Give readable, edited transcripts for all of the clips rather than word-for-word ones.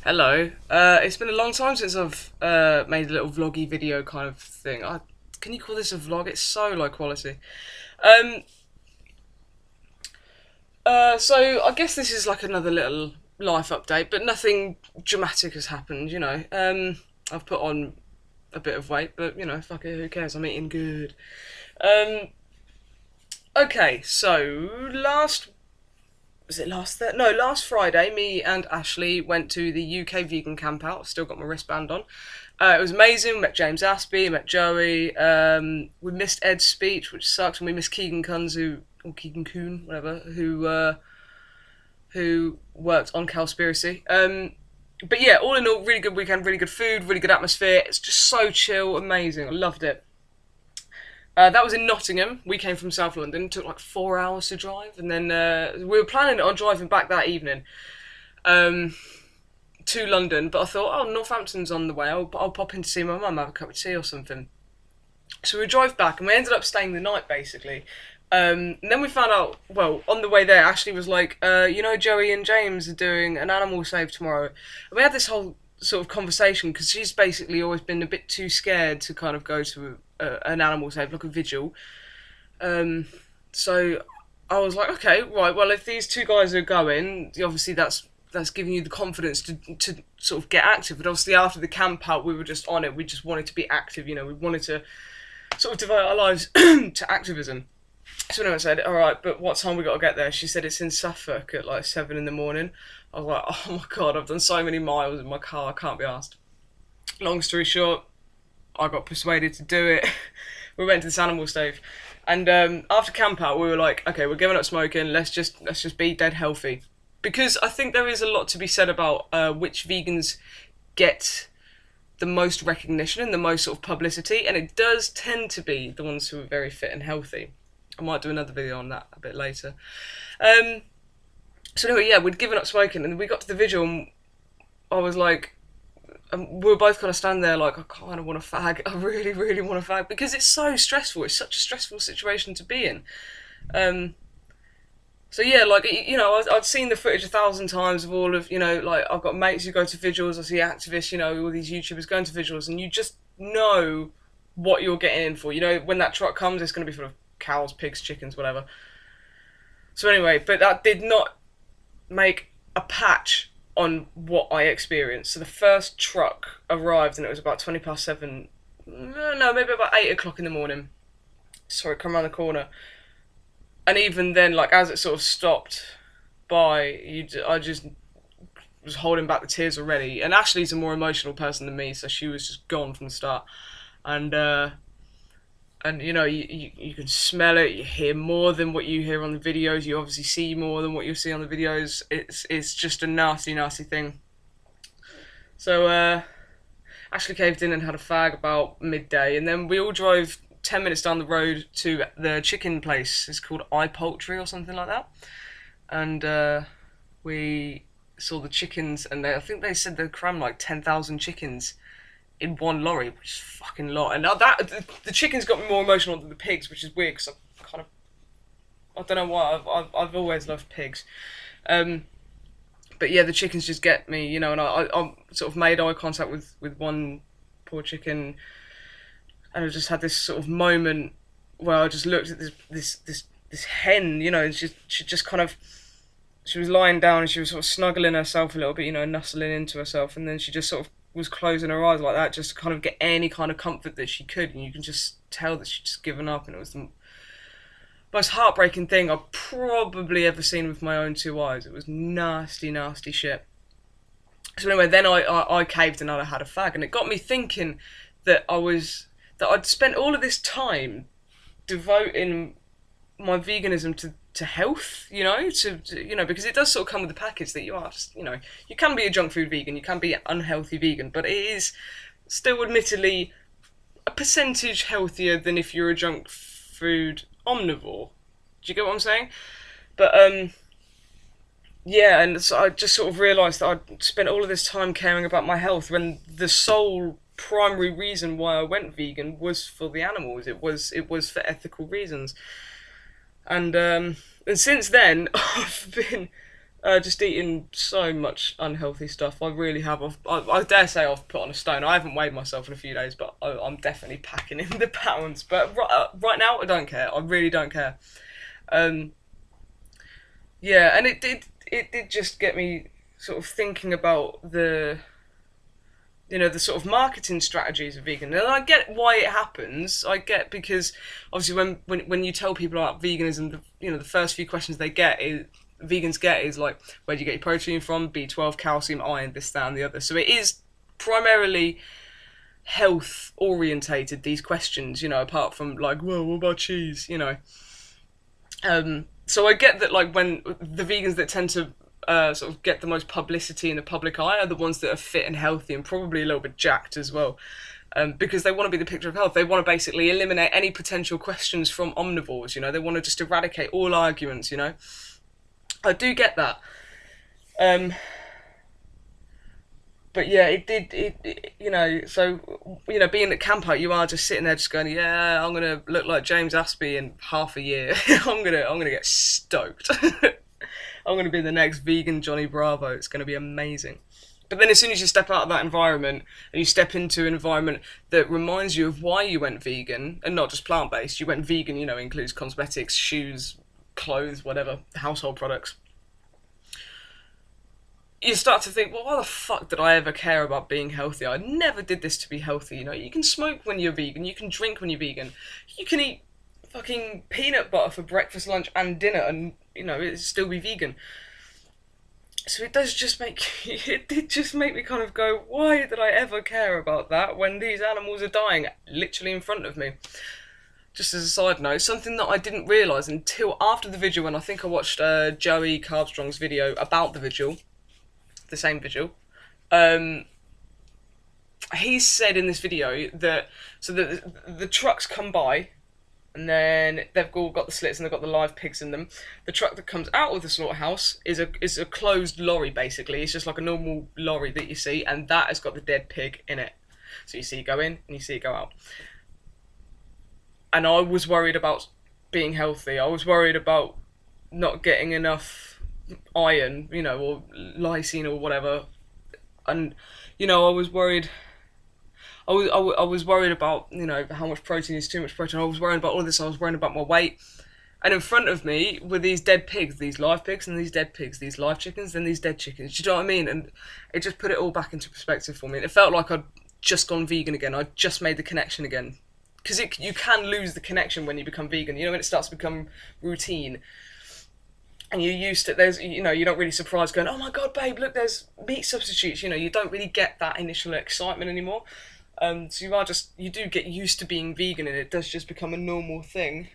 Hello. It's been a long time since I've made a little vloggy video kind of thing. Can you call this a vlog? It's so low quality. Um, so I guess this is like another little life update, but nothing dramatic has happened. I've put on a bit of weight, but fuck it, who cares? I'm eating good. Um, okay, so last Friday, me and Ashley went to the UK vegan camp out. I've still got my wristband on. It was amazing. We met James Aspey, met Joey. We missed Ed's speech, which sucks, and we missed Keegan Kunz, or Keegan Kuhn, whatever, who worked on Cowspiracy. But yeah, all in all, really good weekend, really good food, really good atmosphere. It's just so chill, amazing. I loved it. That was in Nottingham. We came from South London. It took like 4 hours to drive, and then we were planning on driving back that evening um, to London. But I thought, oh, Northampton's on the way. I'll pop in to see my mum, have a cup of tea or something. So we drove back, and we ended up staying the night basically. And then we found out, well, on the way there, Ashley was like, Joey and James are doing an animal save tomorrow. And we had this whole sort of conversation because she's basically always been a bit too scared to kind of go to an animal save, like a vigil. So I was like, okay, right, well, if these two guys are going, obviously that's giving you the confidence to sort of get active. But obviously, after the camp out, we were just on it. We just wanted to be active, we wanted to sort of devote our lives to activism. So when I said, all right, but what time we got to get there? She said it's in Suffolk at like 7 in the morning. I was like, oh my god, I've done so many miles in my car, I can't be asked. Long story short, I got persuaded to do it. We went to this animal stave, and after camp out, we were like, okay, we're giving up smoking. Let's just be dead healthy, because I think there is a lot to be said about which vegans get the most recognition and the most sort of publicity, and it does tend to be the ones who are very fit and healthy. I might do another video on that a bit later. Um, so anyway, yeah, we'd given up smoking, and we got to the vigil, and I was like, we were both kind of standing there like, I kind of want a fag. I really, really want a fag, because it's so stressful. It's such a stressful situation to be in. Um, so yeah, like I'd seen the footage 1,000 times of all of like I've got mates who go to vigils. I see activists, all these YouTubers going to vigils, and you just know what you're getting in for. When that truck comes, it's going to be full of cows, pigs, chickens, whatever. So anyway, but that did not make a patch on what I experienced. So the first truck arrived, and it was about 20 past 7. No, maybe about 8 o'clock in the morning. Sorry, come around the corner, and even then, like as it sort of stopped by, I just was holding back the tears already. And Ashley's a more emotional person than me, so she was just gone from the start. And you can smell it, you hear more than what you hear on the videos, you obviously see more than what you see on the videos. It's just a nasty, nasty thing. So Ashley caved in and had a fag about midday, and then we all drove 10 minutes down the road to the chicken place. It's called iPoultry or something like that. And we saw the chickens, and I think they said they crammed like 10,000 chickens in one lorry, which is fucking a lot. And now the chickens got me more emotional than the pigs, which is weird because I don't know why, I've always loved pigs. But yeah, the chickens just get me, and I sort of made eye contact with one poor chicken, and I just had this sort of moment where I just looked at this hen, and she just kind of, she was lying down and she was sort of snuggling herself a little bit, nuzzling into herself, and then she just sort of was closing her eyes like that just to kind of get any kind of comfort that she could, and you can just tell that she'd just given up, and it was the most heartbreaking thing I've probably ever seen with my own two eyes. It was nasty, nasty shit. So anyway, then I caved and I had a fag, and it got me thinking that I'd spent all of this time devoting my veganism to health, because it does sort of come with the package that you are just, you can be a junk food vegan, you can be an unhealthy vegan, but it is still admittedly a percentage healthier than if you're a junk food omnivore. Do you get what I'm saying? But yeah, and so I just sort of realised that I'd spent all of this time caring about my health when the sole primary reason why I went vegan was for the animals. It was for ethical reasons. And since then, I've been Just eating so much unhealthy stuff. I really have. I dare say I've put on a stone. I haven't weighed myself in a few days, but I'm definitely packing in the pounds. But right now, I don't care. I really don't care. Um, yeah, and it did just get me sort of thinking about the sort of marketing strategies of vegan. And I get why it happens. I get because obviously when you tell people about veganism, the first few questions they get is vegans get is like, where do you get your protein from? B12, calcium, iron, this, that, and the other. So it is primarily health orientated. These questions, apart from like, well, what about cheese? So I get that, like, when the vegans that tend to sort of get the most publicity in the public eye are the ones that are fit and healthy and probably a little bit jacked as well. Because they want to be the picture of health. They want to basically eliminate any potential questions from omnivores. They want to just eradicate all arguments. I do get that. Um, but yeah, it did. So being at camp out, you are just sitting there, just going, yeah, I'm gonna look like James Aspey in half a year. I'm gonna get stoked. I'm gonna be the next vegan Johnny Bravo. It's gonna be amazing. But then as soon as you step out of that environment and you step into an environment that reminds you of why you went vegan and not just plant based, you went vegan. Includes cosmetics, shoes, clothes, whatever, household products. You start to think, well, why the fuck did I ever care about being healthy? I never did this to be healthy. You can smoke when you're vegan. You can drink when you're vegan. You can eat fucking peanut butter for breakfast, lunch, and dinner, and it still be vegan. So it does just make it did just make me kind of go, why did I ever care about that when these animals are dying literally in front of me? Just as a side note, something that I didn't realise until after the vigil, when I think I watched Joey Carbstrong's video about the vigil, the same vigil. Um, he said in this video that the trucks come by and then they've all got the slits and they've got the live pigs in them. The truck that comes out of the slaughterhouse is a closed lorry basically. It's just like a normal lorry that you see, and that has got the dead pig in it. So you see it go in and you see it go out. And I was worried about being healthy. I was worried about not getting enough iron, or lysine or whatever. And I was worried. I was worried about how much protein is too much protein. I was worried about all of this. I was worried about my weight. And in front of me were these dead pigs, these live pigs, and these dead pigs, these live chickens, and these dead chickens. Do you know what I mean? And it just put it all back into perspective for me. And it felt like I'd just gone vegan again. I'd just made the connection again. Because you can lose the connection when you become vegan. When it starts to become routine, and you're used to you don't really surprise going, oh my god, babe, look, there's meat substitutes. You don't really get that initial excitement anymore. So you do get used to being vegan, and it does just become a normal thing.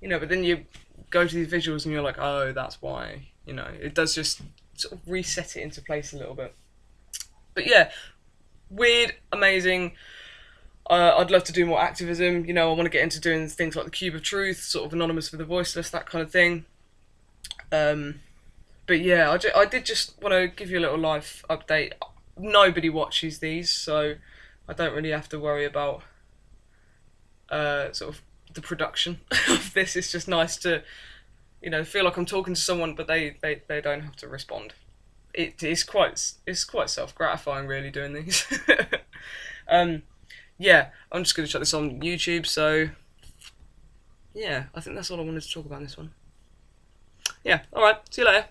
But then you go to these visuals and you're like, oh, that's why. It does just sort of reset it into place a little bit. But yeah, weird, amazing. I'd love to do more activism. I want to get into doing things like the Cube of Truth, sort of Anonymous for the Voiceless, that kind of thing. But yeah, I did just want to give you a little life update. Nobody watches these, so I don't really have to worry about sort of the production of this. It's just nice to feel like I'm talking to someone, but they don't have to respond. It's quite self gratifying really doing these. um, yeah, I'm just going to shut this on YouTube. So yeah, I think that's all I wanted to talk about in this one. Yeah, all right. See you later.